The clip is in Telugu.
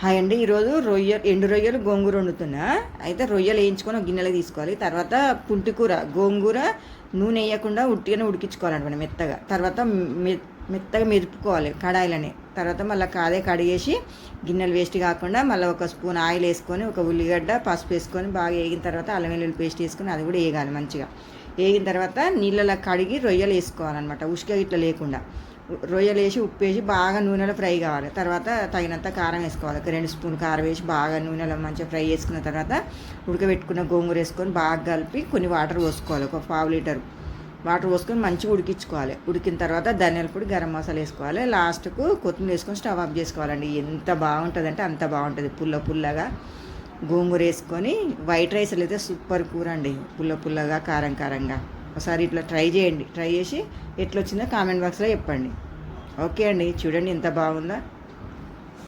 హాయ్ అండి. ఈరోజు ఎండు రొయ్యలు గోంగూర వండుతున్నా. అయితే రొయ్యలు వేయించుకొని ఒక గిన్నెలో తీసుకోవాలి. తర్వాత పుంటికూర గోంగూర నూనె వేయకుండా ఉట్టిగానే ఉడికించుకోవాలన్నమాట మెత్తగా. తర్వాత మెత్తగా మెరుపుకోవాలి కడాయిలని. తర్వాత మళ్ళీ అదే కడిగేసి గిన్నెలు వేస్ట్ కాకుండా మళ్ళీ ఒక స్పూన్ ఆయిల్ వేసుకొని ఒక ఉల్లిగడ్డ పసుపు వేసుకొని బాగా వేగిన తర్వాత అల్లం వెల్లుల్లి పేస్ట్ వేసుకొని అది కూడా వేగాలి మంచిగా. వేగిన తర్వాత నీళ్ళలో కడిగి రొయ్యలు వేసుకోవాలన్నమాట, ఉష్క ఇట్లా లేకుండా. రొయ్యలు వేసి ఉప్పు వేసి బాగా నూనెలో ఫ్రై కావాలి. తర్వాత తగినంత కారం వేసుకోవాలి. ఒక 2 స్పూన్ కారం వేసి బాగా నూనెలో మంచిగా ఫ్రై చేసుకున్న తర్వాత ఉడకబెట్టుకున్న గోంగూర వేసుకొని బాగా కలిపి కొన్ని వాటర్ పోసుకోవాలి. ఒక 1/2 లీటర్ వాటర్ పోసుకొని మంచిగా ఉడికించుకోవాలి. ఉడికిన తర్వాత ధనియాల పొడి గరం మసాలా వేసుకోవాలి. లాస్ట్కు కొత్తిమీర వేసుకొని స్టవ్ ఆఫ్ చేసుకోవాలండి. ఎంత బాగుంటుంది అంటే అంత బాగుంటుంది. పుల్లగా గోంగూర వేసుకొని వైట్ రైస్ అయితే సూపర్ కూర అండి. పుల్లగా కారంగా. ఒకసారి ఇట్లా ట్రై చేయండి. ట్రై చేసి ఎట్లొచ్చిందో కామెంట్ బాక్స్లో చెప్పండి. ఓకే అండి, చూడండి ఎంత బాగుందో.